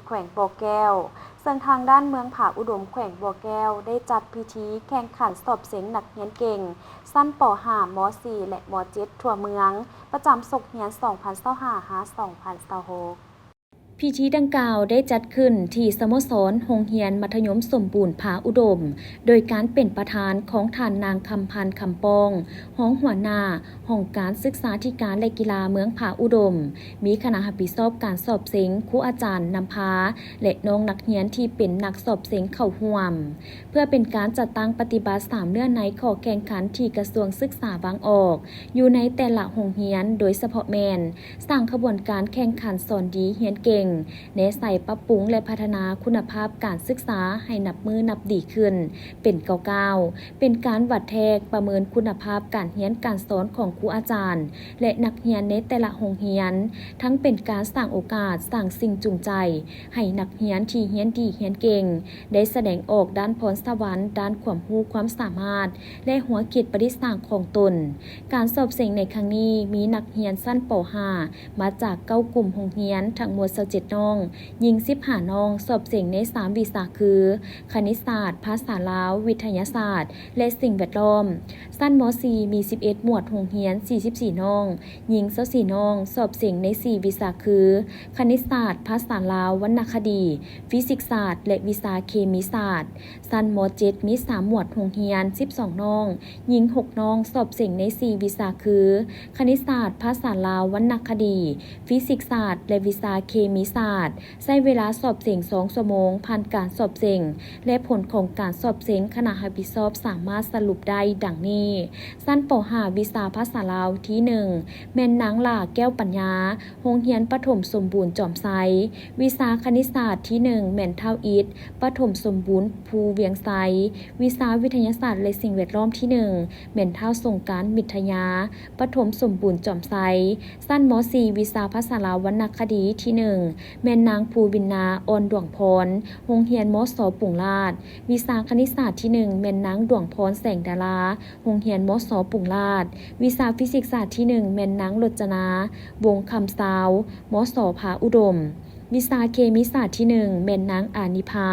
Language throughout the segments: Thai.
แขวงบ่อแก้วซึ่งทางด้านเมืองผาอุดมแขวงบ่อแก้วได้จัดพิธีแข่งขันสอบเสียงนักเรียนเก่งสั้นป .5 ม .4 และม .7 ทั่วเมืองประจำศกเรียน 2025-2026พิธีดังกล่าวได้จัดขึ้นที่สโมสรโรงเรียนมัธยมสมบูรณ์ผาอุดมโดยการเป็นประธานของท่านนางคำพันธ์คำปองห้องหัวหน้าห้องการศึกษาธิการและกีฬาเมืองผาอุดมมีคณะรับผิดชอบการสอบเสียงครูอาจารย์นำพาและน้องนักเรียนที่เป็นนักสอบเสียงเข้าร่วมเพื่อเป็นการจัดตั้งปฏิบัติ3เนื้อในข้อแข่งขันที่กระทรวงศึกษาบางออกอยู่ในแต่ละโรงเรียนโดยเฉพาะแมนสร้างขบวนการแข่งขันสอนดีเรียนเก่งเน้นใส่ปรับปรุงและพัฒนาคุณภาพการศึกษาให้นับมือนับดีขึ้นเป็นก้าวๆเป็นการวัดแทกประเมินคุณภาพการเรียนการสอนของครูอาจารย์และนักเรียนในแต่ละโรงเรียนทั้งเป็นการสร้างโอกาสสร้างสิ่งจูงใจให้นักเรียนที่เรียนดีเรียนเก่งได้แสดงออกด้านพรสวรรค์ด้านความรู้ความสามารถและหัวคิดประดิษฐ์สร้างของตนการสอบเสียงในครั้งนี้มีนักเรียนชั้นป .5 มาจาก9กลุ่มโรงเรียนทั้งหมด27น้องยิง15น้องสอบเสียงใน3วิชาคือคณิตศาสตร์ภาษาลาววิทยาศาสตร์และสิ่งแวดล้อมชั้นม .4 มี11หมวดโรงเรียน44น้องยิง24น้องสอบเสียงใน4วิชาคือคณิตศาสตร์ภาษาลาววรรณคดีฟิสิกส์ศาสตร์และวิชาเคมีศาสตร์ชั้นม .7 มี3หมวดโรงเรียน12น้องยิง6น้องสอบเสียงใน4วิชาคือคณิตศาสตร์ภาษาลาววรรณคดีฟิสิกส์ศาสตร์และวิชาเคมีศาสตร์ใช้เวลาสอบเสียง2ชั่วโมงผ่านการสอบเสียงและผลของการสอบเสียงคณะรับผิดชอบสามารถสรุปได้ดังนี้ชั้นป .5 วิชาภาษาลาวที่1แม่นนางหล่าแก้วปัญญาโรงเรียนประถมสมบูรณ์จอมไซวิชาคณิตศาสตร์ที่1แม่นเท่าอิฐประถมสมบูรณ์ภูเวียงไซวิชาวิทยาศาสตร์และสิ่งแวดล้อมที่1แม่นเท่าสงกรานต์มิตรยาประถมสมบูรณ์จอมไซชั้นม .4 วิชาภาษาลาววรรณคดีที่1แม่นนางภูวินนาออนดวงพรโรงเรียนมส.ปุงลาดวิชาคณิตศาสตร์ที่1แม่นนางดวงพรแสงดาราโรงเรียนมส.ปุงลาดวิชาฟิสิกส์ศาสตร์ที่1แม่นนางรจนาวงคำซาวมส.ผาอุดมวิชาเคมีศาสตร์ที่1แม่นนางอานิพา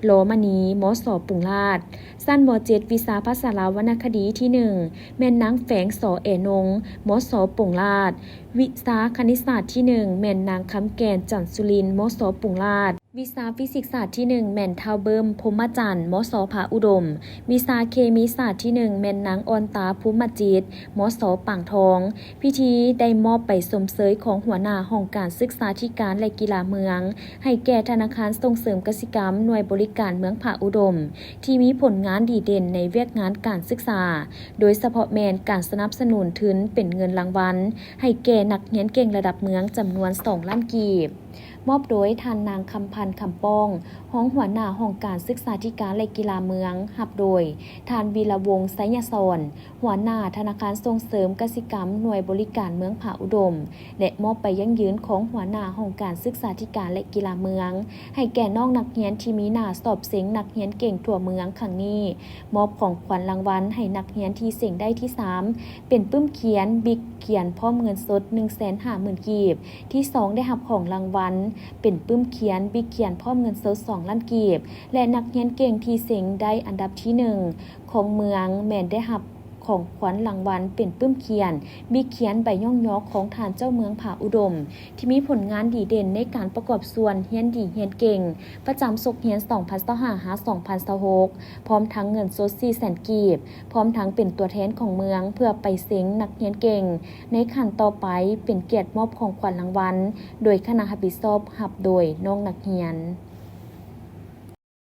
โลมณีมส.ปุงลาดชั้นม .7 วิชาภาษาลาววรรณคดีที่1แม่นนางแฝงส.เอนงมส.ปุงลาดวิชาคณิตศาสตร์ที่1แม่นนางคำแกนจันทร์สุรินทร์มส.ปุงลาดวิชาฟิสิกส์ศาสตร์ที่1แม่นเท่าเบิ่มพรหมจันทร์มส.ผาอุดมวิชาเคมีศาสตร์ที่1แม่นนางออนตาภูมิจิตมส.ปางทองพิธีได้มอบไปสมเสยของหัวหน้าห้องการศึกษาธิการและกีฬาเมืองให้แก่ธนาคารส่งเสริมกสิกรรมหน่วยบริการเมืองผาอุดมที่มีผลงานดีเด่นในเวียกงานการศึกษาโดยเฉพาะแมนการสนับสนุนทุนเป็นเงินรางวัลให้แก่นักเรียนเก่งระดับเมืองจำนวน2 ล้านกีบมอบโดยท่านนางคำพันธ์คำป้องห้องหัวหน้าห้องการศึกษาธิการและกีฬาเมืองหับโดยท่านวีระวงศ์ไสยสอนหัวหน้าธนาคารส่งเสริมกสิกรรมหน่วยบริการเมืองผาอุดมและมอบไปยั่งยืนของหัวหน้าห้องการศึกษาธิการและกีฬาเมืองให้แก่น้องนักเรียนที่มีหน้าสอบเสียงนักเรียนเก่งทั่วเมืองครั้งนี้มอบของขวัญรางวัลให้นักเรียนที่เสียงได้ที่3เป็นปึ้มเขียนบิ๊กเขียนพร้อมเงินสด 150,000 กีบที่2ได้รับของรางวัลเป็นปึ้มเขียนบิ๊กเขียนพร้อมเงินสด2 ล้านกีบและนักเรียนเก่งที่เสียงได้อันดับที่1ของเมืองแม่นได้รับของขวัญรางวัลเป็นปึ้มเขียนบิ๊กเขียนใบย่องยอกของฐานเจ้าเมืองผาอุดมที่มีผลงานดีเด่นในการประกอบส่วนเฮียนดีเฮียนเก่งประจำศกเฮียน 2025-2026 พร้อมทั้งเงินสด 400,000 กีบพร้อมทั้งเป็นตัวแทนของเมืองเพื่อไปเซ็งนักเฮียนเก่งในขั้นต่อไปเป็นเกียรติมอบของขวัญรางวัลโดยคณะรับผิดชอบรับโดยน้องนักเรียน